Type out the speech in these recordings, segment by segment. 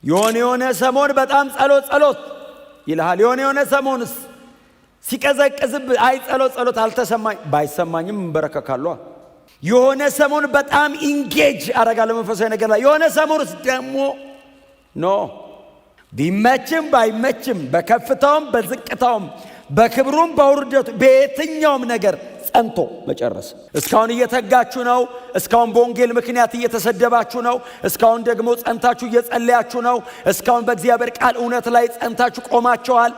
የሆነ ሰሞን በጣም ጸሎት ይልሃል። የሆነ ሰሞንስ ሲቀዘቅዝብ አይ ጸሎት አልተሰማኝ ባይሰማኝም እንበረከካለሁ። የሆነ ሰሞን በጣም ኢንጌጅ አደርጋለሁ መንፈሳዊ ነገር ላይ። የሆነ ሰሞንስ ደግሞ ኖ ቢመችም ባይመችም በከፍታውም በዝቅታውም በክብሩም በውርደቱ በየትኛውም ነገር ጸንቶ መጨረስ። እስካሁን እየተጋችሁ ነው። እስካሁን በወንጌል ምክንያት እየተሰደባችሁ ነው። እስካሁን ደግሞ ጸንታችሁ እየጸለያችሁ ነው። እስካሁን በእግዚአብሔር ቃል እውነት ላይ ጸንታችሁ ቆማችኋል።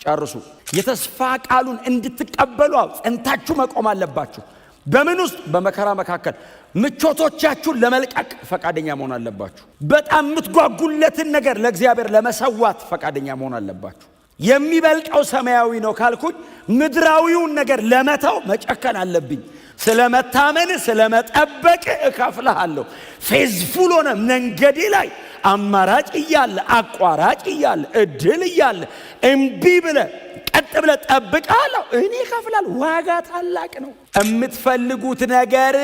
ጨርሱ። የተስፋ ቃሉን እንድትቀበሉ ጸንታችሁ መቆም አለባችሁ። በምን ውስጥ? በመከራ መካከል ምቾቶቻችሁን ለመልቀቅ ፈቃደኛ መሆን አለባችሁ። በጣም የምትጓጉለትን ነገር ለእግዚአብሔር ለመሰዋት ፈቃደኛ መሆን አለባችሁ። የሚበልጠው ሰማያዊ ነው ካልኩኝ ምድራዊውን ነገር ለመተው መጨከን አለብኝ። ስለመታመን ስለመጠበቅ እከፍልሃለሁ። ፌዝፉል ሆነ መንገዴ ላይ አማራጭ እያለ አቋራጭ እያለ እድል እያለ እምቢ ብለ ቀጥ ብለ ጠብቃለሁ። እኔ እከፍላለሁ። ዋጋ ታላቅ ነው። የምትፈልጉት ነገር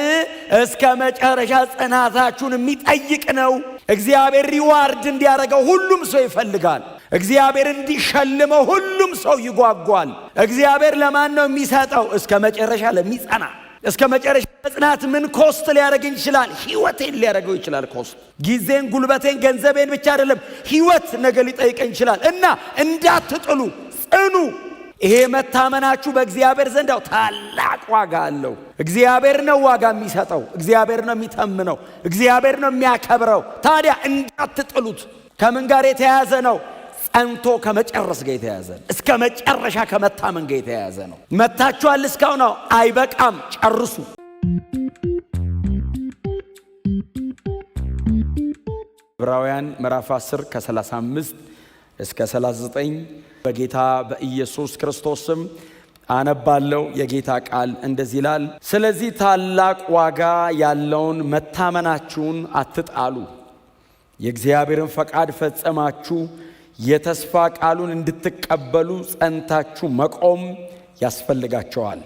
እስከ መጨረሻ ጽናታችሁን የሚጠይቅ ነው። እግዚአብሔር ሪዋርድ እንዲያደርገው ሁሉም ሰው ይፈልጋል። እግዚአብሔር እንዲሸልመው ሁሉም ሰው ይጓጓል። እግዚአብሔር ለማን ነው የሚሰጠው? እስከ መጨረሻ ለሚጸና። እስከ መጨረሻ መጽናት ምን ኮስት ሊያደርግ ይችላል? ሕይወቴን ሊያደርገው ይችላል። ኮስት ጊዜን፣ ጉልበቴን፣ ገንዘቤን ብቻ አይደለም፣ ሕይወት ነገ ሊጠይቀኝ ይችላል። እና እንዳትጥሉ ጽኑ። ይሄ መታመናችሁ በእግዚአብሔር ዘንድ ታላቅ ዋጋ አለው። እግዚአብሔር ነው ዋጋ የሚሰጠው። እግዚአብሔር ነው የሚተምነው። እግዚአብሔር ነው የሚያከብረው። ታዲያ እንዳትጥሉት። ከምን ጋር የተያያዘ ነው? ጸንቶ ከመጨረስ ጋር የተያያዘ ነው። እስከ መጨረሻ ከመታመን ጋር የተያያዘ ነው። መታችኋል እስካሁን ነው፣ አይበቃም፣ ጨርሱ። ዕብራውያን ምዕራፍ 10 ከ35 እስከ 39 በጌታ በኢየሱስ ክርስቶስ ስም አነባለሁ። የጌታ ቃል እንደዚህ ይላል። ስለዚህ ታላቅ ዋጋ ያለውን መታመናችሁን አትጣሉ። የእግዚአብሔርን ፈቃድ ፈጸማችሁ የተስፋ ቃሉን እንድትቀበሉ ጸንታችሁ መቆም ያስፈልጋቸዋል።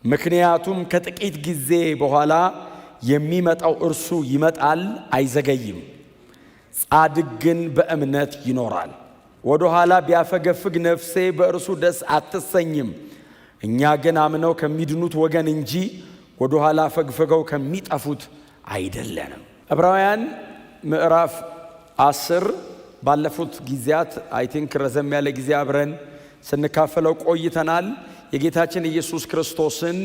ምክንያቱም ከጥቂት ጊዜ በኋላ የሚመጣው እርሱ ይመጣል፣ አይዘገይም። ጻድቅ ግን በእምነት ይኖራል። ወደ ኋላ ቢያፈገፍግ ነፍሴ በእርሱ ደስ አትሰኝም። እኛ ግን አምነው ከሚድኑት ወገን እንጂ ወደ ኋላ ፈግፍገው ከሚጠፉት አይደለንም። ዕብራውያን ምዕራፍ 10 ባለፉት ጊዜያት አይ ቲንክ ረዘም ያለ ጊዜ አብረን ስንካፈለው ቆይተናል። የጌታችን ኢየሱስ ክርስቶስን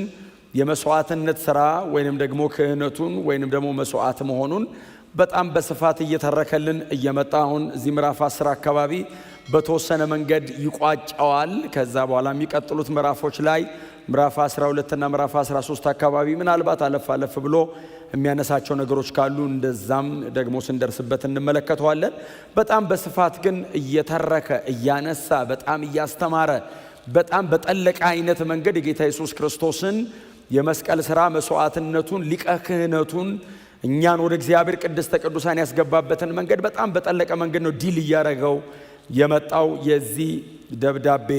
የመስዋዕትነት ሥራ ወይንም ደግሞ ክህነቱን ወይንም ደግሞ መስዋዕት መሆኑን በጣም በስፋት እየተረከልን እየመጣ አሁን እዚህ ምዕራፍ 10 አካባቢ በተወሰነ መንገድ ይቋጫዋል። ከዛ በኋላ የሚቀጥሉት ምዕራፎች ላይ ምዕራፍ 12 እና ምዕራፍ 13 አካባቢ ምናልባት አለፍ ብሎ የሚያነሳቸው ነገሮች ካሉ እንደዛም ደግሞ ስንደርስበት እንመለከተዋለን። በጣም በስፋት ግን እየተረከ እያነሳ በጣም እያስተማረ በጣም በጠለቀ አይነት መንገድ የጌታ ኢየሱስ ክርስቶስን የመስቀል ሥራ መስዋዕትነቱን ሊቀ ክህነቱን እኛን ወደ እግዚአብሔር ቅድስተ ቅዱሳን ያስገባበትን መንገድ በጣም በጠለቀ መንገድ ነው ዲል እያደረገው የመጣው የዚህ ደብዳቤ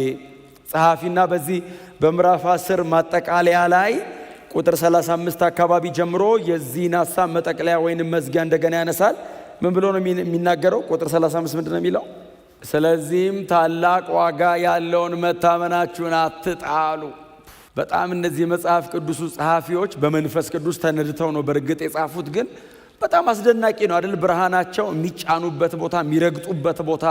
ጸሐፊና በዚህ በምዕራፍ 10 ማጠቃለያ ላይ ቁጥር 35 አካባቢ ጀምሮ የዚህን ሐሳብ መጠቅለያ ወይንም መዝጊያ እንደገና ያነሳል። ምን ብሎ ነው የሚናገረው? ቁጥር 35 ምንድን ነው የሚለው? ስለዚህም ታላቅ ዋጋ ያለውን መታመናችሁን አትጣሉ። በጣም እነዚህ መጽሐፍ ቅዱስ ጸሐፊዎች በመንፈስ ቅዱስ ተነድተው ነው በእርግጥ የጻፉት፣ ግን በጣም አስደናቂ ነው አይደል? ብርሃናቸው የሚጫኑበት ቦታ፣ የሚረግጡበት ቦታ፣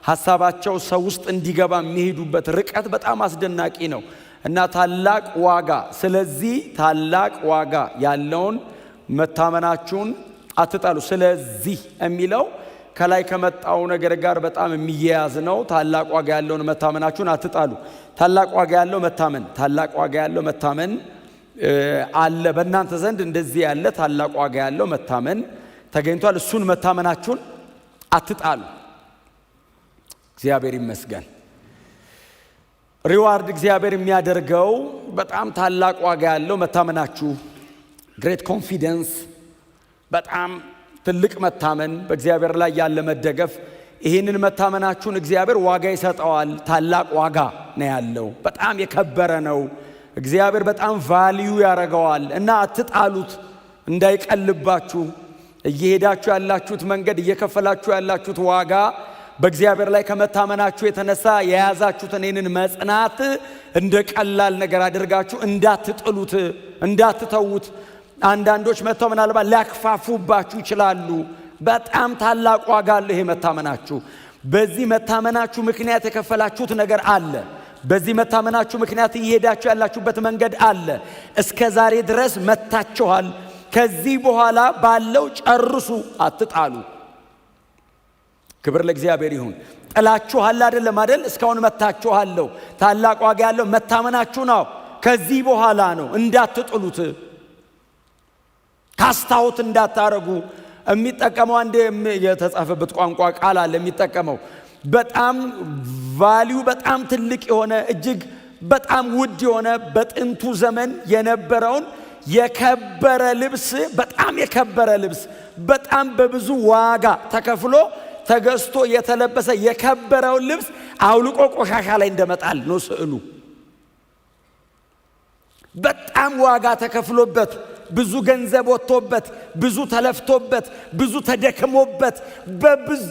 ሐሳባቸው ሰው ውስጥ እንዲገባ የሚሄዱበት ርቀት በጣም አስደናቂ ነው እና ታላቅ ዋጋ፣ ስለዚህ ታላቅ ዋጋ ያለውን መታመናችሁን አትጣሉ። ስለዚህ የሚለው ከላይ ከመጣው ነገር ጋር በጣም የሚያያዝ ነው። ታላቅ ዋጋ ያለውን መታመናችሁን አትጣሉ። ታላቅ ዋጋ ያለው መታመን፣ ታላቅ ዋጋ ያለው መታመን አለ በእናንተ ዘንድ። እንደዚህ ያለ ታላቅ ዋጋ ያለው መታመን ተገኝቷል። እሱን መታመናችሁን አትጣሉ። እግዚአብሔር ይመስገን። ሪዋርድ እግዚአብሔር የሚያደርገው በጣም ታላቅ ዋጋ ያለው መታመናችሁ፣ ግሬት ኮንፊደንስ፣ በጣም ትልቅ መታመን፣ በእግዚአብሔር ላይ ያለ መደገፍ። ይህንን መታመናችሁን እግዚአብሔር ዋጋ ይሰጠዋል። ታላቅ ዋጋ ነው ያለው፣ በጣም የከበረ ነው። እግዚአብሔር በጣም ቫልዩ ያደርገዋል እና አትጣሉት፣ እንዳይቀልባችሁ። እየሄዳችሁ ያላችሁት መንገድ፣ እየከፈላችሁ ያላችሁት ዋጋ በእግዚአብሔር ላይ ከመታመናችሁ የተነሳ የያዛችሁትን ይህንን መጽናት እንደ ቀላል ነገር አድርጋችሁ እንዳትጥሉት፣ እንዳትተዉት። አንዳንዶች መጥተው ምናልባት ሊያክፋፉባችሁ ይችላሉ። በጣም ታላቅ ዋጋ አለ ይሄ መታመናችሁ። በዚህ መታመናችሁ ምክንያት የከፈላችሁት ነገር አለ። በዚህ መታመናችሁ ምክንያት እየሄዳችሁ ያላችሁበት መንገድ አለ። እስከ ዛሬ ድረስ መታችኋል። ከዚህ በኋላ ባለው ጨርሱ፣ አትጣሉ። ክብር ለእግዚአብሔር ይሁን። ጥላችኋል አይደለም አይደል? እስካሁን መታችኋለሁ። ታላቅ ዋጋ ያለው መታመናችሁ ነው። ከዚህ በኋላ ነው። እንዳትጥሉት፣ ካስታውት እንዳታረጉ። የሚጠቀመው አንድ የተጻፈበት ቋንቋ ቃል አለ የሚጠቀመው በጣም ቫልዩ በጣም ትልቅ የሆነ እጅግ በጣም ውድ የሆነ በጥንቱ ዘመን የነበረውን የከበረ ልብስ፣ በጣም የከበረ ልብስ በጣም በብዙ ዋጋ ተከፍሎ ተገዝቶ የተለበሰ የከበረውን ልብስ አውልቆ ቆሻሻ ላይ እንደመጣል ነው ስዕሉ። በጣም ዋጋ ተከፍሎበት፣ ብዙ ገንዘብ ወጥቶበት፣ ብዙ ተለፍቶበት፣ ብዙ ተደክሞበት፣ በብዙ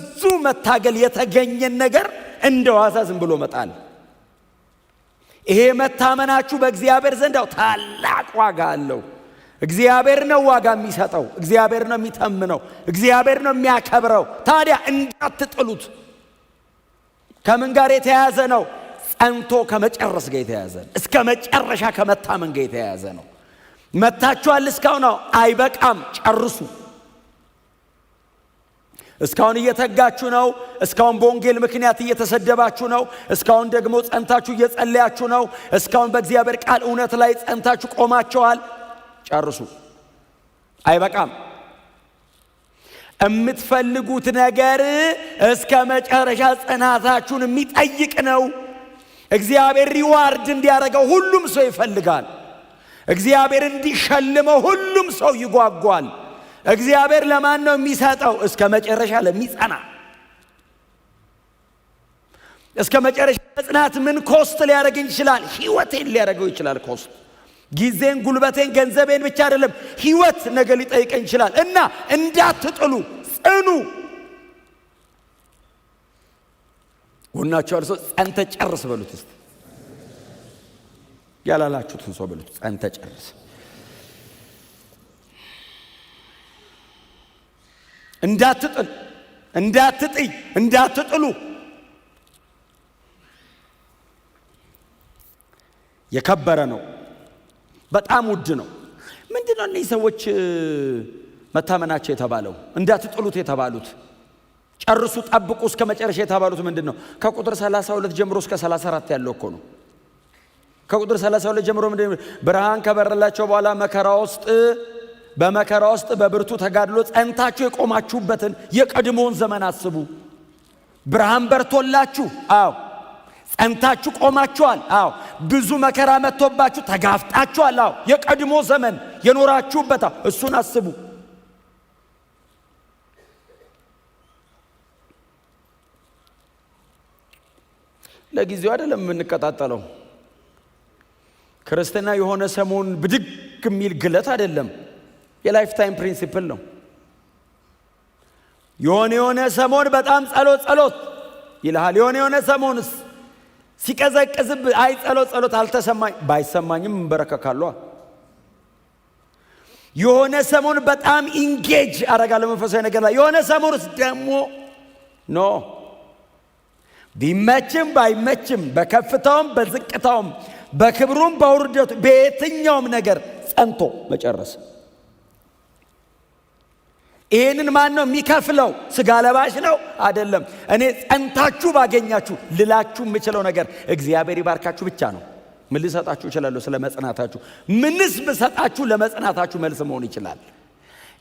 መታገል የተገኘን ነገር እንደ ዋዛ ዝም ብሎ መጣል። ይሄ መታመናችሁ በእግዚአብሔር ዘንድ ታላቅ ዋጋ አለው። እግዚአብሔር ነው ዋጋ የሚሰጠው፣ እግዚአብሔር ነው የሚተምነው፣ እግዚአብሔር ነው የሚያከብረው። ታዲያ እንዳትጥሉት። ከምን ጋር የተያያዘ ነው? ጸንቶ ከመጨረስ ጋር የተያያዘ ነው። እስከ መጨረሻ ከመታመን ጋር የተያያዘ ነው። መታችኋል፣ እስካሁን ነው፣ አይበቃም፣ ጨርሱ። እስካሁን እየተጋችሁ ነው። እስካሁን በወንጌል ምክንያት እየተሰደባችሁ ነው። እስካሁን ደግሞ ጸንታችሁ እየጸለያችሁ ነው። እስካሁን በእግዚአብሔር ቃል እውነት ላይ ጸንታችሁ ቆማችኋል። ጨርሱ፣ አይበቃም። የምትፈልጉት ነገር እስከ መጨረሻ ጽናታችሁን የሚጠይቅ ነው። እግዚአብሔር ሪዋርድ እንዲያደርገው ሁሉም ሰው ይፈልጋል። እግዚአብሔር እንዲሸልመው ሁሉም ሰው ይጓጓል። እግዚአብሔር ለማን ነው የሚሰጠው? እስከ መጨረሻ ለሚጸና። እስከ መጨረሻ መጽናት ምን ኮስት ሊያደርገኝ ይችላል? ሕይወቴን ሊያደርገው ይችላል ኮስት። ጊዜን፣ ጉልበቴን፣ ገንዘቤን ብቻ አይደለም፣ ሕይወት ነገር ሊጠይቀኝ ይችላል። እና እንዳትጥሉ ጽኑ። ጎናችሁ አርሶ ጸንተ ጨርስ በሉት እስቲ። ያላላችሁትን ሰው በሉት ጸንተ ጨርስ። እንዳትጥል፣ እንዳትጥይ፣ እንዳትጥሉ። የከበረ ነው፣ በጣም ውድ ነው። ምንድነው እነዚህ ሰዎች መታመናቸው የተባለው? እንዳትጥሉት የተባሉት፣ ጨርሱ፣ ጠብቁ እስከ መጨረሻ የተባሉት ምንድነው? ከቁጥር 32 ጀምሮ እስከ 34 ያለው እኮ ነው። ከቁጥር 32 ጀምሮ ምንድነው? ብርሃን ከበረላቸው በኋላ በመከራ ውስጥ በብርቱ ተጋድሎ ጸንታችሁ የቆማችሁበትን የቀድሞውን ዘመን አስቡ። ብርሃን በርቶላችሁ፣ አዎ ጸንታችሁ ቆማችኋል። አዎ ብዙ መከራ መጥቶባችሁ ተጋፍጣችኋል። አዎ የቀድሞ ዘመን የኖራችሁበት እሱን አስቡ። ለጊዜው አይደለም የምንቀጣጠለው። ክርስትና የሆነ ሰሞን ብድግ የሚል ግለት አይደለም። የላይፍ ታይም ፕሪንሲፕል ነው። የሆነ ሰሞን በጣም ጸሎት ይልሃል። የሆነ ሰሞንስ ሲቀዘቅዝብ አይ ጸሎት አልተሰማኝ፣ ባይሰማኝም እንበረከካለሁ። የሆነ ሰሞን በጣም ኢንጌጅ አደርጋለሁ መንፈሳዊ ነገር ላይ። የሆነ ሰሞንስ ደግሞ ኖ፣ ቢመችም ባይመችም፣ በከፍታውም በዝቅታውም፣ በክብሩም በውርደቱ፣ በየትኛውም ነገር ጸንቶ መጨረስ። ይሄንን ማን ነው የሚከፍለው? ስጋ ለባሽ ነው አይደለም። እኔ ጸንታችሁ ባገኛችሁ ልላችሁ የምችለው ነገር እግዚአብሔር ይባርካችሁ ብቻ ነው። ምን ልሰጣችሁ እችላለሁ? ስለ መጽናታችሁ ምንስ ብሰጣችሁ ለመጽናታችሁ መልስ መሆን ይችላል?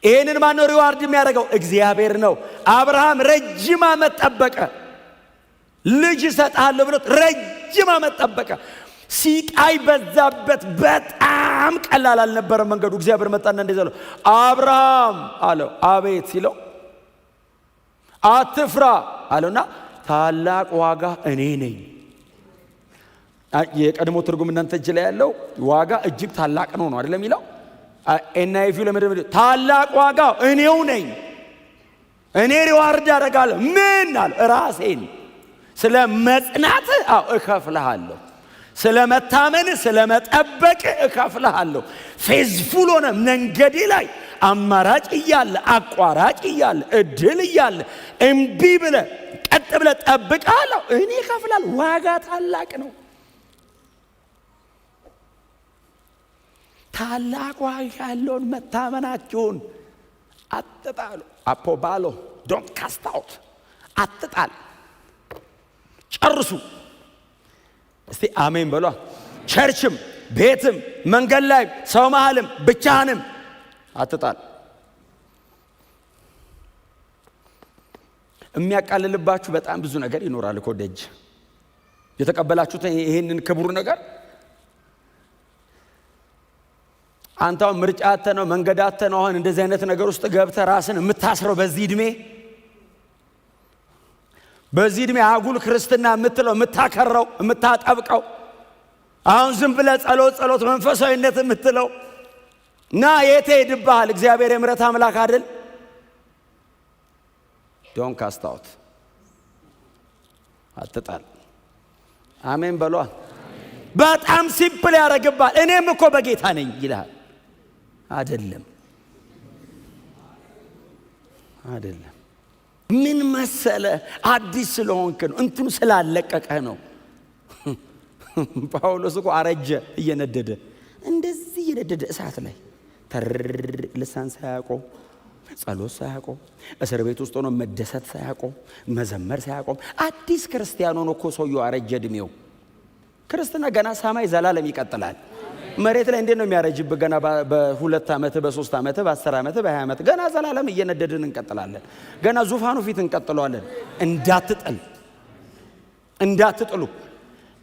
ይሄንን ማን ነው ሪዋርድ የሚያደርገው? እግዚአብሔር ነው። አብርሃም ረጅም ዓመት ጠበቀ። ልጅ እሰጥሃለሁ ብሎት ረጅም ዓመት ጠበቀ። ሲቃይ በዛበት፣ በጣም ቀላል አልነበረም መንገዱ። እግዚአብሔር መጣና እንደዚህ አለው፣ አብርሃም አለው። አቤት ሲለው አትፍራ አለውና ታላቅ ዋጋ እኔ ነኝ። የቀድሞ ትርጉም እናንተ እጅ ላይ ያለው ዋጋ እጅግ ታላቅ ነው አይደለም የሚለው። NIV ለምንድን ታላቅ ዋጋው እኔው ነኝ፣ እኔ ሪዋርድ አደርጋለሁ። ምን አለ? ራሴን ስለ መጽናት እከፍልሃለሁ፣ ስለ መታመን ስለ መጠበቅ እከፍልሃለሁ። ፌዝፉል ሆነ መንገዴ ላይ አማራጭ እያለ አቋራጭ እያለ እድል እያለ እምቢ ብለህ ቀጥ ብለህ ጠብቃለሁ፣ እኔ እከፍላለሁ። ዋጋ ታላቅ ነው። ታላቅ ዋጋ ያለውን መታመናችሁን አትጣሉ። አፖባሎ ዶንት ካስት አውት፣ አትጣል፣ ጨርሱ። እስቲ አሜን በሏ። ቸርችም፣ ቤትም፣ መንገድ ላይ፣ ሰው መሃልም፣ ብቻህንም አትጣል። የሚያቃልልባችሁ በጣም ብዙ ነገር ይኖራል እኮ ደጅ የተቀበላችሁት ይሄንን ክቡር ነገር አንተው ምርጫ አተነው መንገድ አተነው አሁን እንደዚህ አይነት ነገር ውስጥ ገብተህ ራስን የምታስረው በዚህ ዕድሜ አጉል ክርስትና የምትለው የምታከረው የምታጠብቀው አሁን ዝም ብለህ ጸሎት መንፈሳዊነት የምትለው ና የት ሄድብሃል? እግዚአብሔር የምሕረት አምላክ አይደል? ዶንት ካስት አውት፣ አትጣል። አሜን በሏ። በጣም ሲምፕል ያደርግብሃል። እኔም እኮ በጌታ ነኝ ይልሃል። አይደለም። ምን መሰለ? አዲስ ስለሆንክ ነው፣ እንትኑ ስላለቀቀህ ነው። ጳውሎስ እኮ አረጀ እየነደደ እንደዚህ እየነደደ እሳት ላይ ልሳን ሳያቆም ጸሎት ሳያቆም እስር ቤት ውስጥ ሆኖ መደሰት ሳያቆም መዘመር ሳያቆም አዲስ ክርስቲያን ሆኖ እኮ ሰውየው አረጀ እድሜው። ክርስትና ገና ሰማይ ዘላለም ይቀጥላል። መሬት ላይ እንዴት ነው የሚያረጅብህ? ገና በ2 ዓመት በ3 ዓመት በ10 ዓመት በ20 ዓመት ገና ዘላለም እየነደድን እንቀጥላለን። ገና ዙፋኑ ፊት እንቀጥለዋለን። እንዳትጥሉ።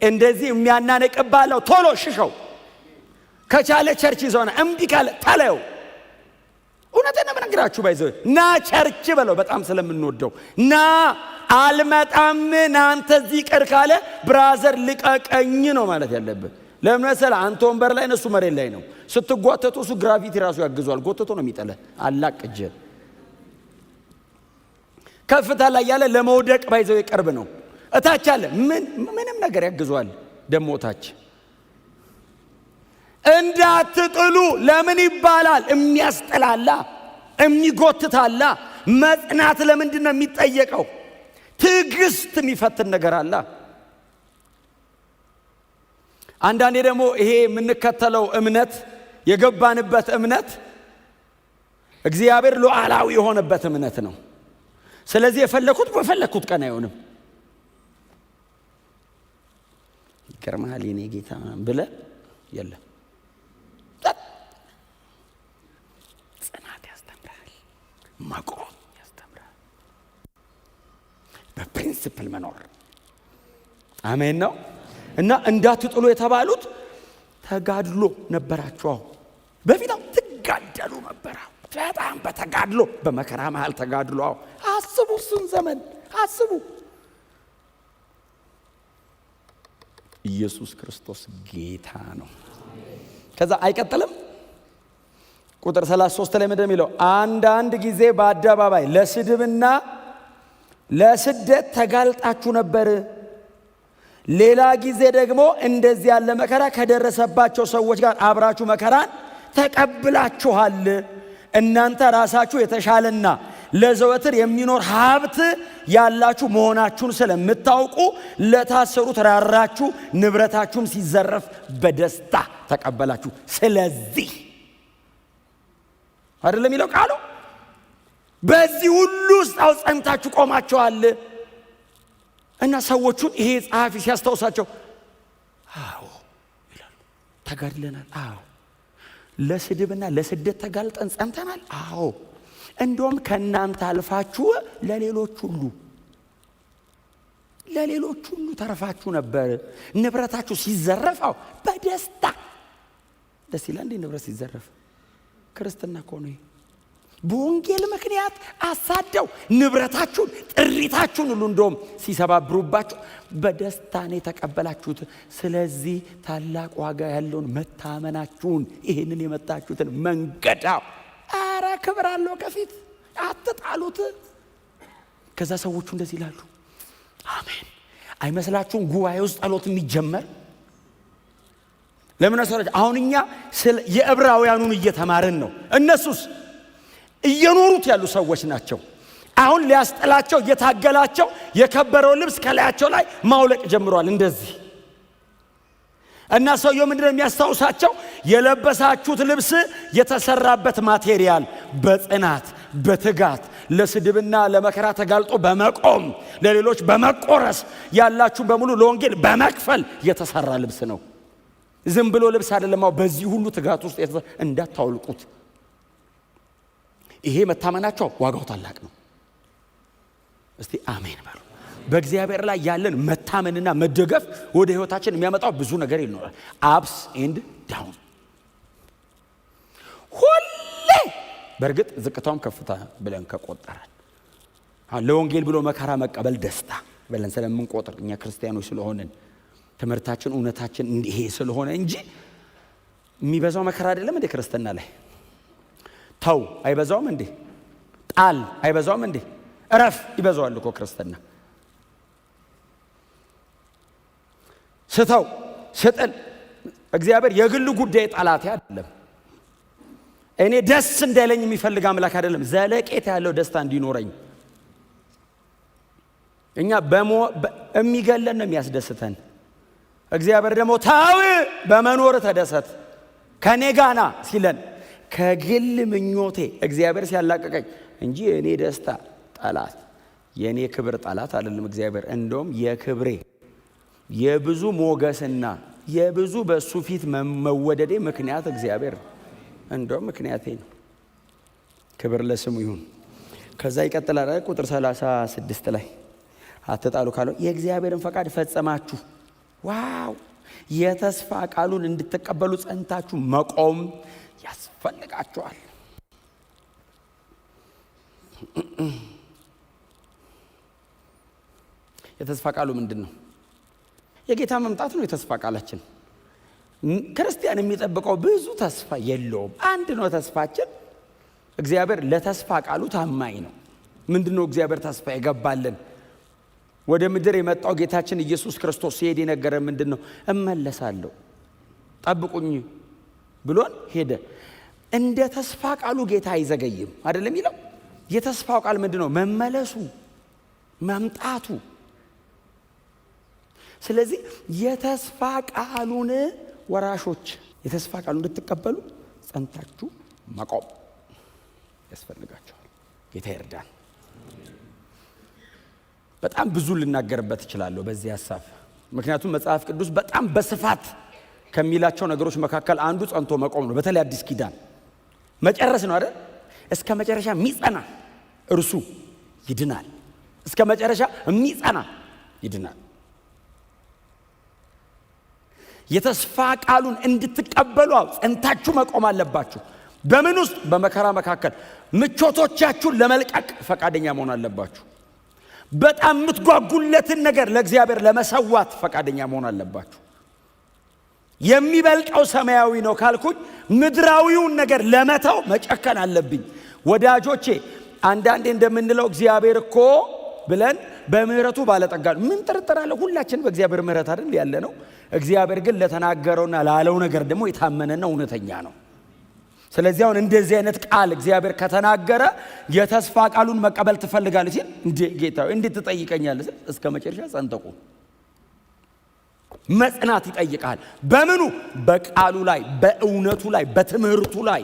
እንደዚህ የሚያናነቅባለው ቶሎ ሽሸው። ከቻለ ቸርች ይዘውና እምቢ ካለ ተለየው። እውነቴን ነው የምነግራችሁ። ባይዘው ና ቸርች በለው። በጣም ስለምንወደው ና አልመጣም ናንተ እዚህ ቅር ካለ ብራዘር ልቀቀኝ ነው ማለት ያለብህ። ለምን መሰለህ? አንተ ወንበር ላይ እሱ መሬት ላይ ነው። ስትጓተቱ እሱ ግራቪቲ ራሱ ያግዟል። ጎትቶ ነው የሚጠለ። አላቅጀ ከፍታ ላይ ያለ ለመውደቅ ባይዘው ይቀርብ ነው። እታች አለ ምንም ነገር ያግዟል። ደሞ እታች እንዳትጥሉ። ለምን ይባላል? የሚያስጠላላ የሚጎትታላ። መጽናት ለምንድን ነው የሚጠየቀው? ትዕግስት የሚፈትን ነገር አለ። አንዳንዴ ደግሞ ይሄ የምንከተለው እምነት የገባንበት እምነት እግዚአብሔር ሉዓላዊ የሆነበት እምነት ነው። ስለዚህ የፈለኩት በፈለኩት ቀን አይሆንም። ይገርምሃል የኔ ጌታ ብለህ የለም። ጽናት ያስተምራል፣ መቆም ያስተምራል፣ በፕሪንሲፕል መኖር። አሜን ነው። እና እንዳትጥሉ የተባሉት ተጋድሎ ነበራቸው። በፊታው ትጋደሉ ነበር። በጣም በተጋድሎ በመከራ መሃል ተጋድሎ። አስቡ፣ እሱን ዘመን አስቡ። ኢየሱስ ክርስቶስ ጌታ ነው። ከዛ አይቀጥልም። ቁጥር 33 ላይ ምንድነው የሚለው? አንዳንድ ጊዜ በአደባባይ ለስድብና ለስደት ተጋልጣችሁ ነበር። ሌላ ጊዜ ደግሞ እንደዚህ ያለ መከራ ከደረሰባቸው ሰዎች ጋር አብራችሁ መከራን ተቀብላችኋል። እናንተ ራሳችሁ የተሻለና ለዘወትር የሚኖር ሀብት ያላችሁ መሆናችሁን ስለምታውቁ ለታሰሩት ራራችሁ፣ ንብረታችሁም ሲዘረፍ በደስታ ተቀበላችሁ። ስለዚህ አይደለም የሚለው ቃሉ። በዚህ ሁሉ ውስጥ ጸንታችሁ ቆማችኋል። እና ሰዎቹን ይሄ ጸሐፊ ሲያስታውሳቸው አዎ ይላሉ። ተጋድለናል። አዎ ለስድብና ለስደት ተጋልጠን ጸንተናል። አዎ እንደውም ከእናንተ አልፋችሁ ለሌሎች ሁሉ ተረፋችሁ ነበር። ንብረታችሁ ሲዘረፋው በደስታ ደስ ይላል። እንዴ ንብረት ሲዘረፍ ክርስትና እኮ ነው። በወንጌል ምክንያት አሳደው ንብረታችሁን ጥሪታችሁን ሁሉ እንደውም ሲሰባብሩባችሁ በደስታ ነው የተቀበላችሁት። ስለዚህ ታላቅ ዋጋ ያለውን መታመናችሁን ይሄንን የመጣችሁትን መንገዳ አረ ክብር አለው ከፊት አትጣሉት። ከዛ ሰዎቹ እንደዚህ ይላሉ አሜን። አይመስላችሁም ጉባኤ ውስጥ ጸሎት የሚጀመር ለምን አሰራጭ? አሁን እኛ የዕብራውያኑን እየተማርን ነው። እነሱስ እየኖሩት ያሉ ሰዎች ናቸው። አሁን ሊያስጠላቸው እየታገላቸው የከበረው ልብስ ከላያቸው ላይ ማውለቅ ጀምሯል እንደዚህ። እና ሰውየው ምንድነው የሚያስታውሳቸው? የለበሳችሁት ልብስ የተሰራበት ማቴሪያል በጽናት በትጋት ለስድብና ለመከራ ተጋልጦ በመቆም ለሌሎች በመቆረስ ያላችሁ በሙሉ ለወንጌል በመክፈል የተሰራ ልብስ ነው። ዝም ብሎ ልብስ አይደለም። በዚህ ሁሉ ትጋት ውስጥ እንዳታውልቁት። ይሄ መታመናቸው ዋጋው ታላቅ ነው። እስቲ አሜን በሉ። በእግዚአብሔር ላይ ያለን መታመንና መደገፍ ወደ ህይወታችን የሚያመጣው ብዙ ነገር ይኖራል። አፕስ ኤንድ ዳውን ሁሌ። በእርግጥ ዝቅታውም ከፍታ ብለን ከቆጠራን ለወንጌል ብሎ መከራ መቀበል ደስታ ብለን ስለምንቆጥር እኛ ክርስቲያኖች ስለሆንን ትምህርታችን እውነታችን ይሄ ስለሆነ እንጂ የሚበዛው መከራ አይደለም እንዴ ክርስትና ላይ? ተው አይበዛውም እንዴ? ጣል አይበዛውም እንዴ? እረፍ ይበዛዋል እኮ ክርስትና። ስተው ስጥል እግዚአብሔር የግሉ ጉዳይ ጣላት አይደለም። እኔ ደስ እንዳይለኝ የሚፈልግ አምላክ አይደለም። ዘለቄታ ያለው ደስታ እንዲኖረኝ እኛ የሚገለን ነው የሚያስደስተን። እግዚአብሔር ደግሞ ታው በመኖር ተደሰት ከኔ ጋና ሲለን ከግል ምኞቴ እግዚአብሔር ሲያላቀቀኝ እንጂ እኔ ደስታ ጠላት የኔ ክብር ጠላት አይደለም። እግዚአብሔር እንደውም የክብሬ የብዙ ሞገስና የብዙ በሱ ፊት መወደዴ ምክንያት እግዚአብሔር እንደውም ምክንያቴ ነው። ክብር ለስሙ ይሁን። ከዛ ይቀጥላል ቁጥር 36 ላይ አትጣሉ ካለው የእግዚአብሔርን ፈቃድ ፈጸማችሁ። ዋው! የተስፋ ቃሉን እንድትቀበሉ ጸንታችሁ መቆም ያስፈልጋችኋል። የተስፋ ቃሉ ምንድነው? የጌታ መምጣት ነው የተስፋ ቃላችን። ክርስቲያን የሚጠብቀው ብዙ ተስፋ የለውም። አንድ ነው ተስፋችን። እግዚአብሔር ለተስፋ ቃሉ ታማኝ ነው። ምንድነው እግዚአብሔር ተስፋ የገባልን? ወደ ምድር የመጣው ጌታችን ኢየሱስ ክርስቶስ ሲሄድ የነገረን ምንድነው? እመለሳለሁ ጠብቁኝ ብሎን ሄደ። እንደ ተስፋ ቃሉ ጌታ አይዘገይም አይደለም ይለው። የተስፋው ቃል ምንድነው? መመለሱ፣ መምጣቱ። ስለዚህ የተስፋ ቃሉን ወራሾች የተስፋ ቃሉን እንድትቀበሉ ጸንታችሁ መቆም ያስፈልጋችኋል። ጌታ ይርዳን። በጣም ብዙ ልናገርበት እችላለሁ በዚህ ሐሳብ። ምክንያቱም መጽሐፍ ቅዱስ በጣም በስፋት ከሚላቸው ነገሮች መካከል አንዱ ጸንቶ መቆም ነው። በተለይ አዲስ ኪዳን መጨረስ ነው አይደል? እስከ መጨረሻ የሚጸና እርሱ ይድናል። እስከ መጨረሻ የሚጸና ይድናል። የተስፋ ቃሉን እንድትቀበሉ ጸንታችሁ መቆም አለባችሁ። በምን ውስጥ? በመከራ መካከል ምቾቶቻችሁን ለመልቀቅ ፈቃደኛ መሆን አለባችሁ። በጣም የምትጓጉለትን ነገር ለእግዚአብሔር ለመሰዋት ፈቃደኛ መሆን አለባችሁ። የሚበልቀው ሰማያዊ ነው ካልኩኝ ምድራዊውን ነገር ለመተው መጨከን አለብኝ። ወዳጆቼ አንዳንዴ እንደምንለው እግዚአብሔር እኮ ብለን በምህረቱ ባለጠጋ ነው። ምን ጥርጥር አለ? ሁላችን በእግዚአብሔር ምህረት አይደል ያለ ነው። እግዚአብሔር ግን ለተናገረውና ላለው ነገር ደግሞ የታመነና እውነተኛ ነው። ስለዚህ አሁን እንደዚህ አይነት ቃል እግዚአብሔር ከተናገረ የተስፋ ቃሉን መቀበል ትፈልጋለህ ሲል እንዴ ጌታ እንዴት ትጠይቀኛለህ? እስከ መጨረሻ ጸንተቁ መጽናት ይጠይቃል። በምኑ? በቃሉ ላይ፣ በእውነቱ ላይ፣ በትምህርቱ ላይ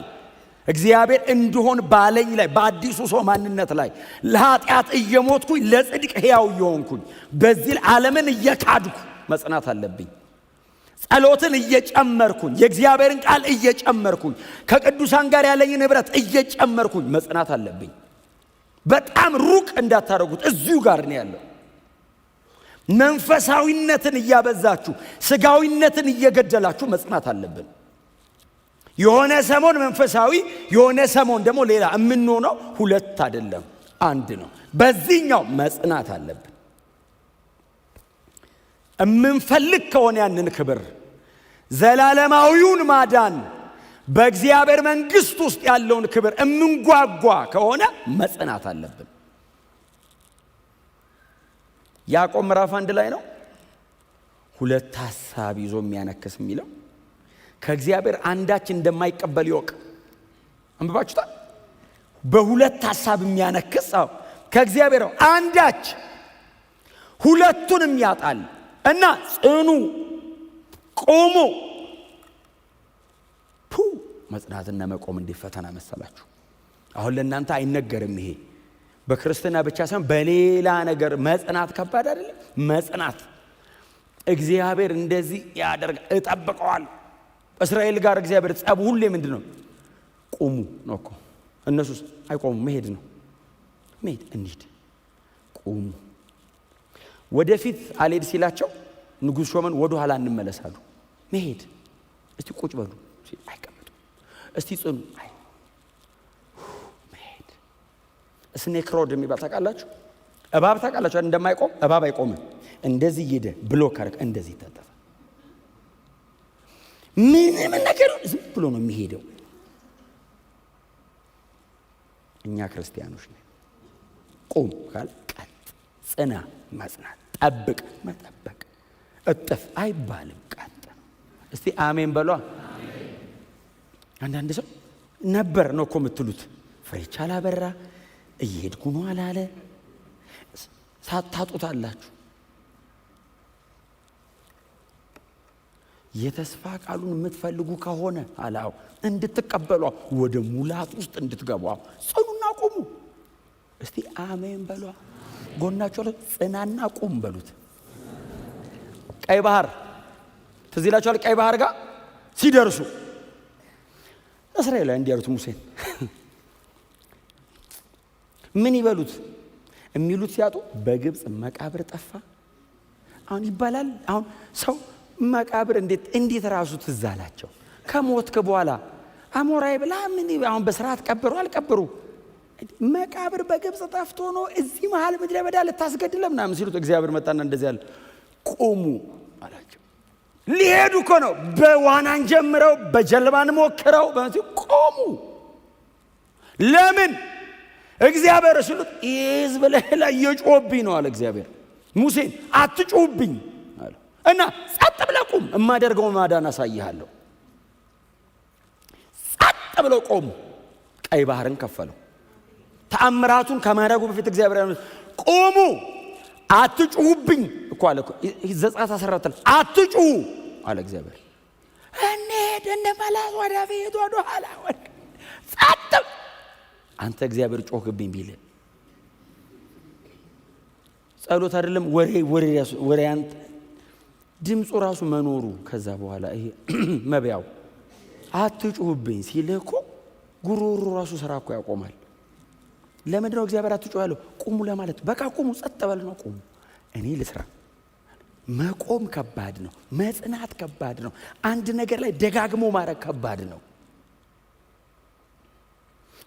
እግዚአብሔር እንዲሆን ባለኝ ላይ በአዲሱ ሰው ማንነት ላይ ለኃጢአት እየሞትኩኝ ለጽድቅ ሕያው እየሆንኩኝ በዚህ ዓለምን እየካድኩ መጽናት አለብኝ። ጸሎትን እየጨመርኩኝ የእግዚአብሔርን ቃል እየጨመርኩኝ ከቅዱሳን ጋር ያለኝን ህብረት እየጨመርኩኝ መጽናት አለብኝ። በጣም ሩቅ እንዳታረጉት እዚሁ ጋር ነው ያለው። መንፈሳዊነትን እያበዛችሁ ስጋዊነትን እየገደላችሁ መጽናት አለብን። የሆነ ሰሞን መንፈሳዊ፣ የሆነ ሰሞን ደግሞ ሌላ የምንሆነው ሁለት አይደለም፣ አንድ ነው። በዚህኛው መጽናት አለብን። እምንፈልግ ከሆነ ያንን ክብር ዘላለማዊውን ማዳን በእግዚአብሔር መንግሥት ውስጥ ያለውን ክብር እምንጓጓ ከሆነ መጽናት አለብን። ያዕቆብ ምዕራፍ 1 ላይ ነው ሁለት ሐሳብ ይዞ የሚያነክስ የሚለው ከእግዚአብሔር አንዳች እንደማይቀበል ይወቅ። አንብባችሁታል? በሁለት ሐሳብ የሚያነክስ ከእግዚአብሔር አንዳች ሁለቱንም ያጣል እና ጽኑ ቆሙ። መጽናትና መቆም እንዴት ፈተና መሰላችሁ! አሁን ለእናንተ አይነገርም። ይሄ በክርስትና ብቻ ሳይሆን በሌላ ነገር መጽናት ከባድ አይደለም? መጽናት እግዚአብሔር እንደዚህ ያደርጋል፣ እጠብቀዋለሁ። እስራኤል ጋር እግዚአብሔር ጸብ ሁሌ ምንድን ነው? ቁሙ ነው እኮ። እነሱስ አይቆሙ፣ መሄድ ነው። መሄድ እንሂድ፣ ቁሙ። ወደፊት አልሄድ ሲላቸው ንጉሥ ሾመን ወደ ኋላ እንመለሳሉ። መሄድ፣ እስቲ ቁጭ በሉ፣ አይቀመጡ፣ እስቲ ጽኑ፣ አይ መሄድ። ስኔክ ሮድ የሚባል ታውቃላችሁ? እባብ ታውቃላችሁ? እንደማይቆም እባብ አይቆምም። እንደዚህ ይደ ብሎክ አረክ እንደዚህ ተጠፋ። ምንም ነገር ዝም ብሎ ነው የሚሄደው። እኛ ክርስቲያኖች ነን። ቁም ካል ቀጥ፣ ጽና መጽናት፣ ጠብቅ መጠበቅ፣ እጥፍ አይባልም፣ ቀጥ። እስቲ አሜን በሏ። አንዳንድ ሰው ነበር ነው እኮ የምትሉት፣ ፍሬቻ አላበራ፣ እየሄድኩ ነው አላለ፣ ሳታጡታላችሁ። የተስፋ ቃሉን የምትፈልጉ ከሆነ አላው እንድትቀበሉ ወደ ሙላት ውስጥ እንድትገቡ ጽኑና ቁሙ። እስቲ አሜን በሏ። ጎናችሁ ላይ ጽናና ቁም በሉት። ቀይ ባህር ትዝ ይላችኋል? ቀይ ባህር ጋር ሲደርሱ እስራኤላውያን እንዲያሉት ሙሴን ምን ይበሉት የሚሉት ሲያጡ በግብፅ መቃብር ጠፋ። አሁን ይባላል። አሁን ሰው መቃብር እንዴት ራሱ ትዝ አላቸው? ከሞትክ በኋላ አሞራይ ብላ ምን አሁን በስርዓት ቀብሩ አልቀብሩ? መቃብር በግብፅ ጠፍቶ ነው እዚህ መሃል ምድረ በዳ ልታስገድለ ምናምን ሲሉት እግዚአብሔር መጣና እንደዚህ አለ፣ ቁሙ አላቸው። ሊሄዱ እኮ ነው። በዋናን ጀምረው በጀልባን ሞክረው ቆሙ። ለምን? እግዚአብሔር ሲሉት ሕዝብ ላይ የጮህብኝ ነው አለ እግዚአብሔር። ሙሴን አትጮህብኝ አለ እና ጸጥ ብለህ ቁም፣ የማደርገው ማዳን አሳይሃለሁ። ጸጥ ብለው ቆሙ። ቀይ ባህርን ከፈለው። ተአምራቱን ከማድረጉ በፊት እግዚአብሔር ቆሙ፣ አትጩሁብኝ እኮ አለ። ዘጸአት 14 አትጩሁ አለ እግዚአብሔር። እንሂድ እንመለስ፣ ወደፊት ወደ ኋላ ጸጥ። አንተ እግዚአብሔር ጮህብኝ ቢል ጸሎት አይደለም ወሬ አንተ ድምፁ ራሱ መኖሩ። ከዛ በኋላ ይሄ መብያው አትጩሁብኝ ሲል እኮ ጉሮሮ ራሱ ስራ እኮ ያቆማል። ለምንድን ነው እግዚአብሔር አትጩሁ ያለው? ቁሙ ለማለት። በቃ ቁሙ፣ ጸጥ በል ነው። ቁሙ፣ እኔ ልስራ። መቆም ከባድ ነው። መጽናት ከባድ ነው። አንድ ነገር ላይ ደጋግሞ ማድረግ ከባድ ነው።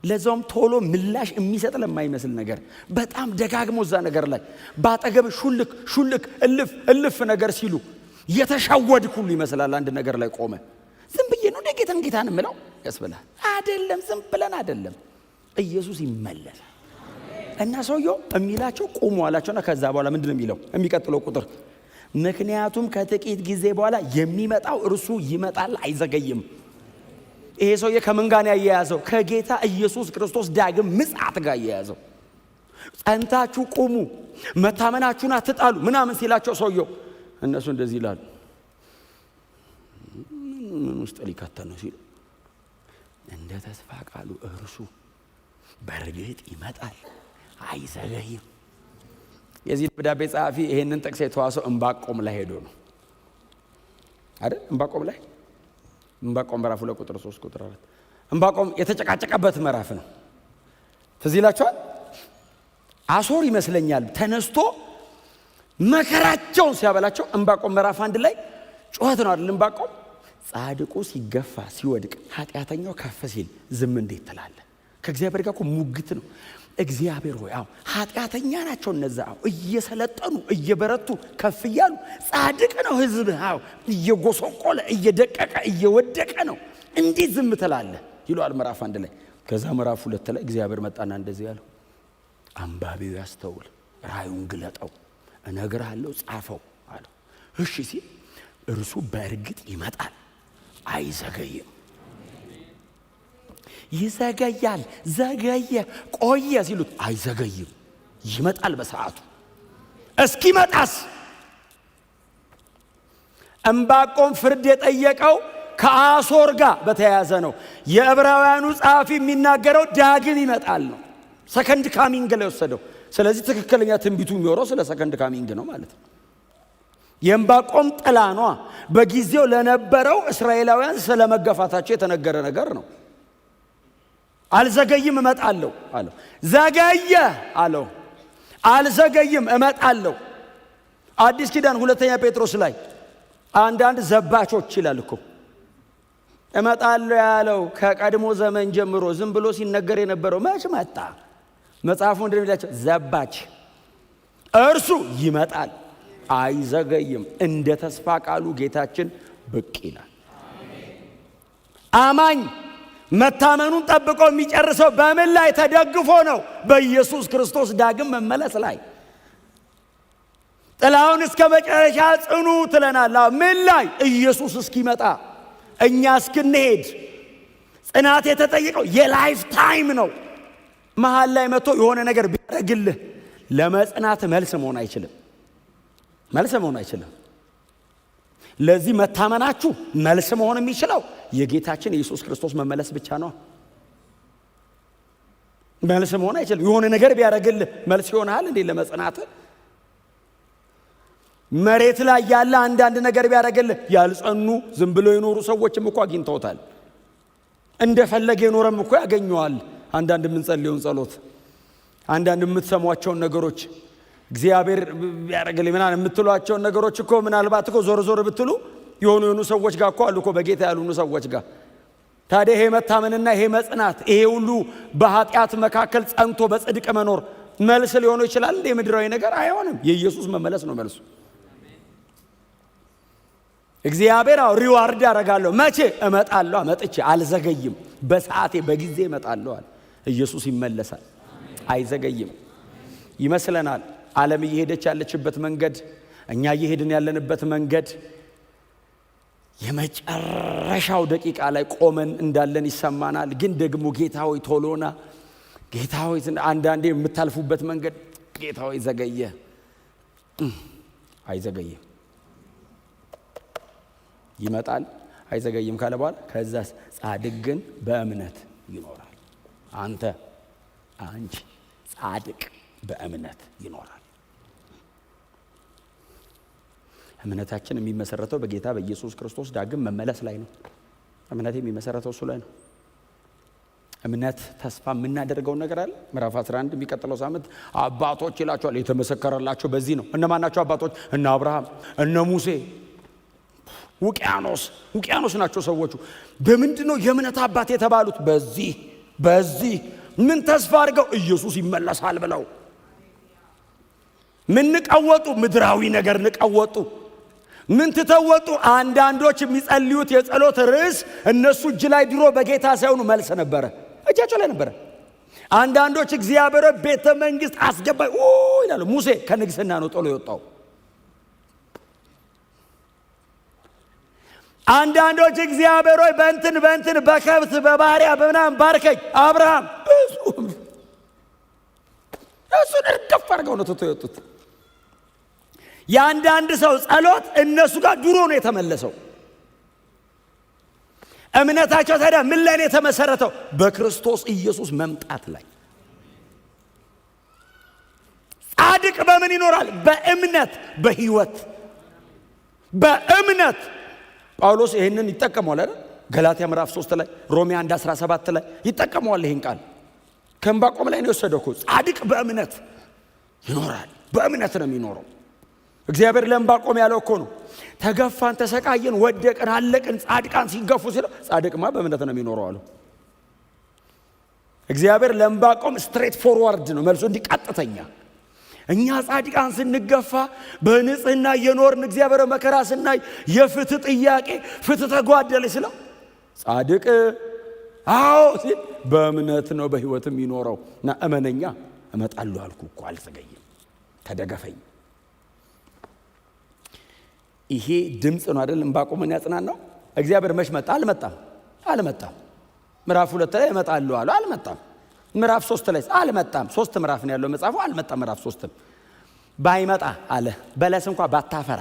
ለዛውም ቶሎ ምላሽ የሚሰጥ ለማይመስል ነገር በጣም ደጋግሞ እዛ ነገር ላይ ባጠገብ ሹልክ እልፍ ነገር ሲሉ የተሻወድክ ሁሉ ይመስላል። አንድ ነገር ላይ ቆመ ዝም ብዬ ነው ጌታን ምለው ያስብላል። አይደለም፣ ዝም ብለን አይደለም። ኢየሱስ ይመለሳል እና ሰውየው የሚላቸው ቁሙ አላቸውና ከዛ በኋላ ምንድነው የሚለው? የሚቀጥለው ቁጥር ምክንያቱም ከጥቂት ጊዜ በኋላ የሚመጣው እርሱ ይመጣል፣ አይዘገይም። ይሄ ሰውዬ ከምን ጋር ያያያዘው? ከጌታ ኢየሱስ ክርስቶስ ዳግም ምጽአት ጋር ያያያዘው። ጸንታችሁ ቁሙ፣ መታመናችሁን አትጣሉ ምናምን ሲላቸው ሰውየው እነሱ እንደዚህ ይላሉ። ምን ውስጥ ሊከተል ነው ሲሉ እንደ ተስፋ ቃሉ እርሱ በእርግጥ ይመጣል፣ አይዘገይም። የዚህ ደብዳቤ ጸሐፊ ይሄንን ጥቅስ የተዋሰው ዕንባቆም ላይ ሄዶ ነው አይደል? ዕንባቆም ምዕራፍ 2 ቁጥር 3 ቁጥር 4 ዕንባቆም የተጨቃጨቀበት ምዕራፍ ነው። ትዝ ይላችኋል? አሶር ይመስለኛል ተነስቶ መከራቸውን ሲያበላቸው ዕንባቆም ምዕራፍ 1 ላይ ጩኸት ነው አይደል? ዕንባቆም ጻድቁ ሲገፋ ሲወድቅ ኃጢአተኛው ከፍ ሲል ዝም እንዴት ትላለህ? ከእግዚአብሔር ጋር እኮ ሙግት ነው። እግዚአብሔር ሆይ ኃጢአተኛ ናቸው እነዛ እየሰለጠኑ እየበረቱ ከፍ እያሉ፣ ጻድቅ ነው ሕዝብህ እየጎሰቆለ እየደቀቀ እየወደቀ ነው፣ እንዴት ዝም ትላለህ ይለዋል ምዕራፍ 1 ላይ። ከዛ ምዕራፍ 2 ላይ እግዚአብሔር መጣና እንደዚህ ያለው፣ አንባቢው ያስተውል፣ ራእዩን ግለጠው፣ እነግርሃለሁ ጻፈው አለው። እሺ ሲል እርሱ በእርግጥ ይመጣል አይዘገይም። ይዘገያል፣ ዘገየ፣ ቆየ ሲሉት አይዘገይም፣ ይመጣል በሰዓቱ። እስኪመጣስ ዕንባቆም ፍርድ የጠየቀው ከአሦር ጋር በተያያዘ ነው። የዕብራውያኑ ጸሐፊ የሚናገረው ዳግም ይመጣል ነው፣ ሰከንድ ካሚንግ ላይ ወሰደው። ስለዚህ ትክክለኛ ትንቢቱ የሚወራው ስለ ሰከንድ ካሚንግ ነው ማለት ነው። የዕንባቆም ጥላ ነው በጊዜው ለነበረው እስራኤላውያን ስለ መገፋታቸው የተነገረ ነገር ነው። አልዘገይም እመጣለሁ አለው። ዘገየ አለው፣ አልዘገይም እመጣለሁ። አዲስ ኪዳን 2ኛ ጴጥሮስ ላይ አንዳንድ ዘባቾች ይላል እኮ እመጣለሁ ያለው ከቀድሞ ዘመን ጀምሮ ዝም ብሎ ሲነገር የነበረው መች መጣ? መጽሐፉ እንደሚላቸው ዘባች፣ እርሱ ይመጣል አይዘገይም፣ እንደ ተስፋ ቃሉ ጌታችን ብቅ ይላል። አማኝ መታመኑን ጠብቆ የሚጨርሰው በምን ላይ ተደግፎ ነው? በኢየሱስ ክርስቶስ ዳግም መመለስ ላይ። ጥላውን እስከ መጨረሻ ጽኑ ትለናል። ምን ላይ? ኢየሱስ እስኪመጣ እኛ እስክንሄድ። ጽናት የተጠየቀው የላይፍ ታይም ነው። መሃል ላይ መጥቶ የሆነ ነገር ቢያደርግልህ ለመጽናት መልስ መሆን አይችልም፣ መልስ መሆን አይችልም። ለዚህ መታመናችሁ መልስ መሆን የሚችለው የጌታችን የኢየሱስ ክርስቶስ መመለስ ብቻ ነው። መልስ መሆን አይችልም። የሆነ ነገር ቢያደርግልህ መልስ ይሆናል እንዴ ለመጽናት? መሬት ላይ ያለ አንዳንድ ነገር ቢያደርግልህ ያልጸኑ ዝም ብሎ የኖሩ ሰዎችም እኮ አግኝተውታል። እንደፈለገ የኖረም እኮ ያገኘዋል። አንዳንድ የምንጸልየውን ጸሎት፣ አንዳንድ የምትሰሟቸውን ነገሮች እግዚአብሔር ቢያደርግልኝ ምናምን የምትሏቸውን ነገሮች እኮ ምናልባት እኮ ዞር ዞር ብትሉ የሆኑ ሰዎች ጋር እኮ አሉ እኮ በጌታ ያሉኑ ሰዎች ጋር። ታዲያ ይሄ መታመንና ይሄ መጽናት ይሄ ሁሉ በኃጢአት መካከል ጸንቶ በጽድቅ መኖር መልስ ሊሆኑ ይችላል እንዴ? ምድራዊ ነገር አይሆንም። የኢየሱስ መመለስ ነው መልሱ። እግዚአብሔር ሪዋርድ ያደርጋለሁ። መቼ? እመጣለሁ፣ መጥቼ አልዘገይም፣ በሰዓቴ በጊዜ እመጣለሁ አለ። ኢየሱስ ይመለሳል፣ አይዘገይም። ይመስለናል ዓለም እየሄደች ያለችበት መንገድ፣ እኛ እየሄድን ያለንበት መንገድ የመጨረሻው ደቂቃ ላይ ቆመን እንዳለን ይሰማናል። ግን ደግሞ ጌታ ሆይ ቶሎና፣ ጌታ ሆይ አንዳንዴ የምታልፉበት መንገድ ጌታ ሆይ ዘገየ፣ አይዘገይም፣ ይመጣል፣ አይዘገይም ካለ በኋላ ከዛ ጻድቅ ግን በእምነት ይኖራል። አንተ አንቺ ጻድቅ በእምነት ይኖራል። እምነታችን የሚመሰረተው በጌታ በኢየሱስ ክርስቶስ ዳግም መመለስ ላይ ነው። እምነት የሚመሰረተው እሱ ላይ ነው። እምነት ተስፋ የምናደርገው ነገር አለ። ምዕራፍ 11 የሚቀጥለው ሳምንት አባቶች ይላቸዋል። የተመሰከረላቸው በዚህ ነው። እነማን ናቸው አባቶች? እነ አብርሃም፣ እነ ሙሴ። ውቅያኖስ ናቸው ሰዎቹ። በምንድነው የእምነት አባት የተባሉት? በዚህ ምን ተስፋ አድርገው? ኢየሱስ ይመለሳል ብለው። ምን ንቀወጡ? ምድራዊ ነገር ንቀወጡ። ምን ትተወጡ? አንዳንዶች የሚጸልዩት የጸሎት ርዕስ እነሱ እጅ ላይ ድሮ በጌታ ሳይሆኑ መልስ ነበረ፣ እጃቸው ላይ ነበረ። አንዳንዶች እግዚአብሔር ቤተ መንግስት አስገባይ ይላሉ። ሙሴ ከንግስና ነው ጦሎ የወጣው። አንዳንዶች እግዚአብሔር ሆይ በእንትን በከብት በባሪያ በምናምን ባርከኝ። አብርሃም እሱን እርግፍ አድርገው ነው ትቶ የወጡት። የአንዳንድ ሰው ጸሎት እነሱ ጋር ድሮ ነው የተመለሰው። እምነታቸው ታዲያ ምን ላይ ነው የተመሰረተው? በክርስቶስ ኢየሱስ መምጣት ላይ። ጻድቅ በምን ይኖራል? በእምነት፣ በህይወት፣ በእምነት። ጳውሎስ ይህንን ይጠቀመዋል አይደል? ገላትያ ምዕራፍ 3 ላይ፣ ሮሜ 1:17 ላይ ይጠቀመዋል ይህን ቃል። ከዕንባቆም ላይ ነው የወሰደው እኮ። ጻድቅ በእምነት ይኖራል። በእምነት ነው የሚኖረው። እግዚአብሔር ለዕንባቆም ያለው እኮ ነው። ተገፋን፣ ተሰቃየን፣ ወደቅን፣ አለቅን ጻድቃን ሲገፉ ሲለው ጻድቅማ በእምነት ነው የሚኖረው አለው። እግዚአብሔር ለዕንባቆም ስትሬት ፎርዋርድ ነው መልሶ፣ እንዲቀጥተኛ። እኛ ጻድቃን ስንገፋ በንጽህና የኖርን እግዚአብሔር መከራ ስናይ የፍትህ ጥያቄ ፍትህ ተጓደለ ሲለው ጻድቅ አዎ ሲል በእምነት ነው በህይወትም ይኖረው እና እመነኛ እመጣለሁ አልኩ እኮ አልዘገይም፣ ተደገፈኝ። ይሄ ድምጽ ነው አይደል ዕንባቆምን ያጽናናው። እግዚአብሔር መች መጣ? አልመጣም። ምዕራፍ 2 ላይ እመጣለሁ አለ፣ አልመጣም። ምዕራፍ 3 ላይ አልመጣም። 3 ምዕራፍ ነው ያለው መጽሐፉ፣ አልመጣም። ምዕራፍ 3 ባይመጣ አለ በለስ እንኳን ባታፈራ፣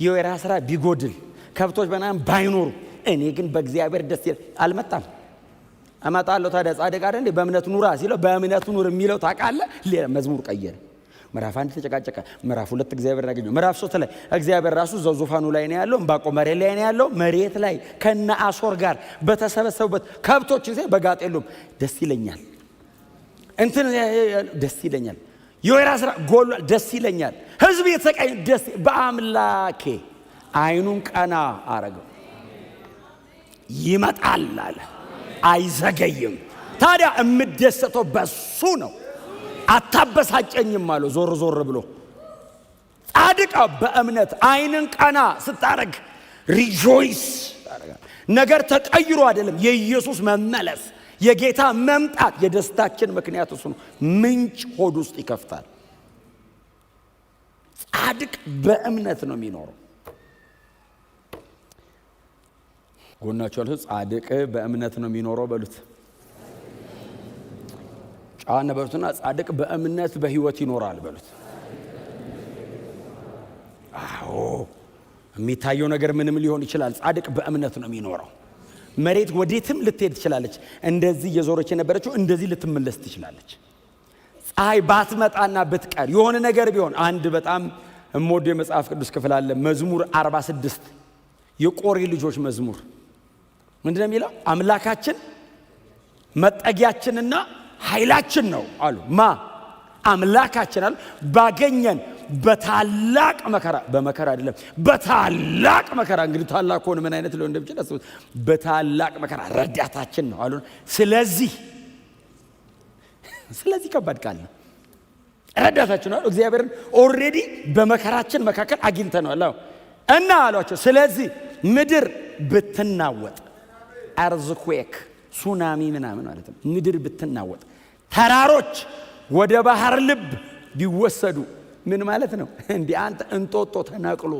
የወይራ ስራ ቢጎድል፣ ከብቶች በናም ባይኖሩ፣ እኔ ግን በእግዚአብሔር ደስ ይላል። አልመጣም። እመጣለሁ። ታዲያ ጻድቅ አይደል በእምነት ኑራ ሲለው በእምነት ኑር የሚለው ታውቃለህ። ሌላ መዝሙር ቀየረ። ምዕራፍ 1 ተጨቃጨቀ። ምዕራፍ 2 እግዚአብሔር ያገኘው። ምዕራፍ 3 ላይ እግዚአብሔር ራሱ ዙፋኑ ላይ ነው ያለው። ዕንባቆም መሬት ላይ ነው ያለው። መሬት ላይ ከነ አሶር ጋር በተሰበሰቡበት ከብቶችን ሲል በጋጥ የሉም። ደስ ይለኛል እንትን ደስ ይለኛል። የወይራ ስራ ጎሏል፣ ደስ ይለኛል። ህዝብ የተሰቃየ ደስ በአምላኬ አይኑን ቀና አረገው። ይመጣል አለ፣ አይዘገይም። ታዲያ እምደሰተው በሱ ነው። አታበሳጨኝም አለው ዞር ዞር ብሎ። ጻድቅ በእምነት አይንን ቀና ስታረግ ሪጆይስ ታረጋለህ። ነገር ተቀይሮ አይደለም፣ የኢየሱስ መመለስ የጌታ መምጣት የደስታችን ምክንያት እሱ ነው። ምንጭ ሆድ ውስጥ ይከፍታል። ጻድቅ በእምነት ነው የሚኖረው። ጎናችሁ ያለው ጻድቅ በእምነት ነው የሚኖረው በሉት። ጫን በሉትና ጻድቅ በእምነት በህይወት ይኖራል በሉት። አዎ የሚታየው ነገር ምንም ሊሆን ይችላል። ጻድቅ በእምነት ነው የሚኖረው። መሬት ወዴትም ልትሄድ ትችላለች። እንደዚህ እየዞረች የነበረችው እንደዚህ ልትመለስ ትችላለች። ፀሐይ ባትመጣና ብትቀር የሆነ ነገር ቢሆን አንድ በጣም እምወደው የመጽሐፍ ቅዱስ ክፍል አለ። መዝሙር 46 የቆሬ ልጆች መዝሙር ምንድነው የሚለው? አምላካችን መጠጊያችንና ኃይላችን ነው አሉ። አምላካችን አሉ ባገኘን በታላቅ መከራ፣ በመከራ አይደለም በታላቅ መከራ። እንግዲህ ታላቅ ሆነ ምን አይነት ሊሆን እንደሚችል አስቡት። በታላቅ መከራ ረዳታችን ነው አሉ። ስለዚህ ከባድ ቃል ነው። ረዳታችን ነው እግዚአብሔርን ኦልሬዲ በመከራችን መካከል አግኝተናል እና አሏቸው። ስለዚህ ምድር ብትናወጥ፣ አርዝኩዌክ ሱናሚ ምናምን ማለት ነው። ምድር ብትናወጥ፣ ተራሮች ወደ ባህር ልብ ቢወሰዱ ምን ማለት ነው? እንዲህ አንተ እንጦጦ ተነቅሎ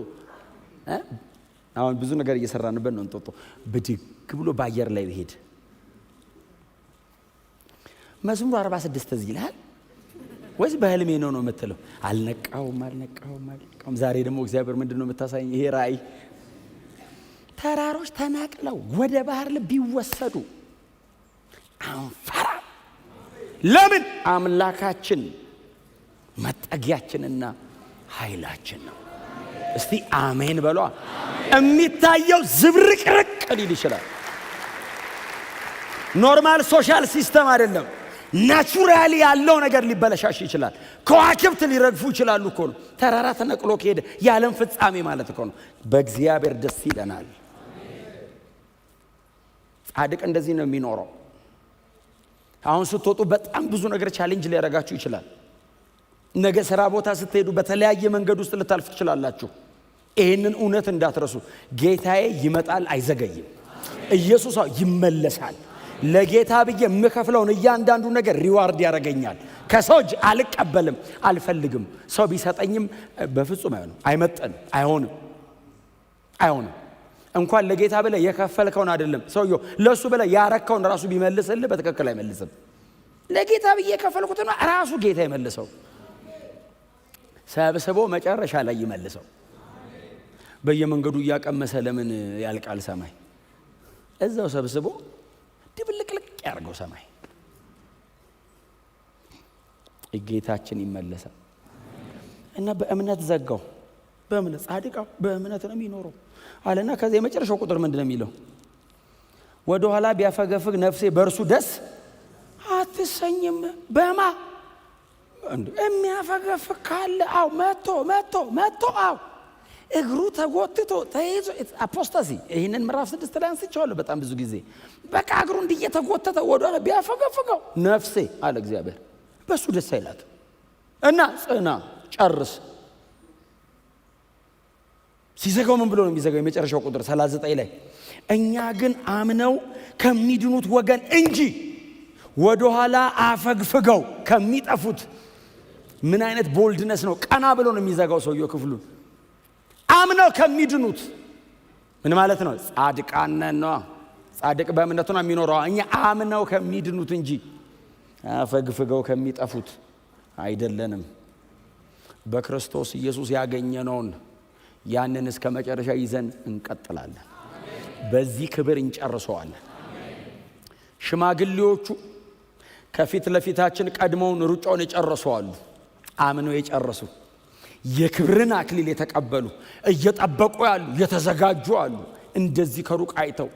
አሁን ብዙ ነገር እየሰራንበት ነው። እንጦጦ ብድግ ብሎ በአየር ላይ ቢሄድ መዝሙር 46 እዚህ ይላል ወይስ በህልሜ ነው የምትለው? አልነቃውም። ዛሬ ደግሞ እግዚአብሔር ምንድነው የምታሳየኝ? ይሄ ራእይ ተራሮች ተናቅለው ወደ ባህር ልብ ቢወሰዱ አንፈራ። ለምን? አምላካችን መጠጊያችንና ኃይላችን ነው። እስቲ አሜን በሏ። የሚታየው ዝብርቅርቅ ሊል ይችላል። ኖርማል ሶሻል ሲስተም አይደለም። ናቹራሊ ያለው ነገር ሊበለሻሽ ይችላል። ከዋክብት ሊረግፉ ይችላሉ እኮ ነው። ተራራ ተነቅሎ ከሄደ የዓለም ፍጻሜ ማለት እኮ ነው። በእግዚአብሔር ደስ ይለናል። ጻድቅ እንደዚህ ነው የሚኖረው። አሁን ስትወጡ በጣም ብዙ ነገር ቻሌንጅ ሊያደርጋችሁ ይችላል። ነገ ስራ ቦታ ስትሄዱ በተለያየ መንገድ ውስጥ ልታልፉ ትችላላችሁ። ይህንን እውነት እንዳትረሱ። ጌታዬ ይመጣል፣ አይዘገይም። ኢየሱስ ይመለሳል። ለጌታ ብዬ የምከፍለውን እያንዳንዱ ነገር ሪዋርድ ያደርገኛል። ከሰው እጅ አልቀበልም፣ አልፈልግም። ሰው ቢሰጠኝም በፍጹም አይሆንም። እንኳን ለጌታ ብለህ የከፈልከውን አይደለም ሰውየው ለሱ ብለህ ያረከውን ራሱ ቢመልስልህ በትክክል አይመልስም። ለጌታ ብዬ የከፈልኩት ነው ራሱ ጌታ ይመልሰው። ሰብስቦ መጨረሻ ላይ ይመልሰው። በየመንገዱ እያቀመሰ ለምን ያልቃል ሰማይ? እዛው ሰብስቦ ድብልቅልቅ ያርገው ሰማይ። ጌታችን ይመለሳል እና በእምነት ዘጋው። በእምነት ጻድቃው በእምነት ነው የሚኖረው አለና ከዚህ የመጨረሻው ቁጥር ምንድነው የሚለው? ወደ ኋላ ቢያፈገፍግ ነፍሴ በእርሱ ደስ አትሰኝም። የሚያፈገፍግ ካለ አው መጥቶ አው እግሩ ተጎትቶ ተይዞ አፖስታሲ ይሄንን ምዕራፍ 6 ላይ አንስቼዋለሁ በጣም ብዙ ጊዜ። በቃ እግሩ እንዲየተጎተተ ወደኋላ ቢያፈገፍገው ነፍሴ አለ እግዚአብሔር በሱ ደስ አይላት እና ጽና ጨርስ። ሲዘጋው ምን ብሎ ነው የሚዘጋው? የመጨረሻው ቁጥር 39 ላይ እኛ ግን አምነው ከሚድኑት ወገን እንጂ ወደኋላ አፈግፍገው ከሚጠፉት። ምን አይነት ቦልድነስ ነው! ቀና ብሎ ነው የሚዘጋው ሰውየው ክፍሉን። አምነው ከሚድኑት ምን ማለት ነው? ጻድቃን ነው። ጻድቅ በእምነቱ ነው የሚኖረው። እኛ አምነው ከሚድኑት እንጂ አፈግፍገው ከሚጠፉት አይደለንም። በክርስቶስ ኢየሱስ ያገኘነውን ያንን እስከ መጨረሻ ይዘን እንቀጥላለን። በዚህ ክብር እንጨርሰዋለን። ሽማግሌዎቹ ከፊት ለፊታችን ቀድመውን ሩጫውን የጨረሱዋሉ። አምነው የጨረሱ የክብርን አክሊል የተቀበሉ እየጠበቁ ያሉ የተዘጋጁ አሉ። እንደዚህ ከሩቅ አይተው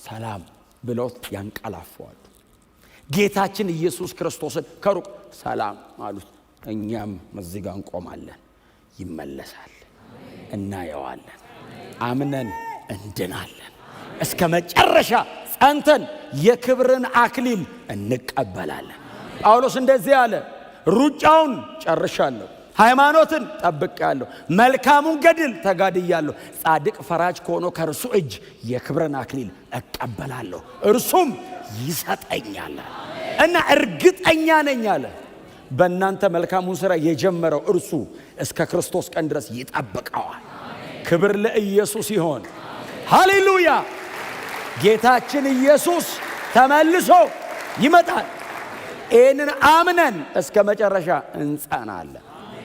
ሰላም ብለው ያንቀላፋሉ። ጌታችን ኢየሱስ ክርስቶስን ከሩቅ ሰላም አሉት። እኛም እዚህ ጋር እንቆማለን። ይመለሳል፣ እናየዋለን። አምነን እንድናለን። እስከ መጨረሻ ጸንተን የክብርን አክሊል እንቀበላለን። ጳውሎስ እንደዚህ አለ፣ ሩጫውን ጨርሻለሁ፣ ሃይማኖትን ጠብቄያለሁ፣ መልካሙን ገድል ተጋድያለሁ። ጻድቅ ፈራጅ ከሆነው ከእርሱ እጅ የክብርን አክሊል እቀበላለሁ፣ እርሱም ይሰጠኛል እና እርግጠኛ ነኝ አለ በእናንተ መልካሙን ሥራ የጀመረው እርሱ እስከ ክርስቶስ ቀን ድረስ ይጠብቀዋል። ክብር ለኢየሱስ ይሆን። ሃሌሉያ! ጌታችን ኢየሱስ ተመልሶ ይመጣል። ይህንን አምነን እስከ መጨረሻ እንጸናለን።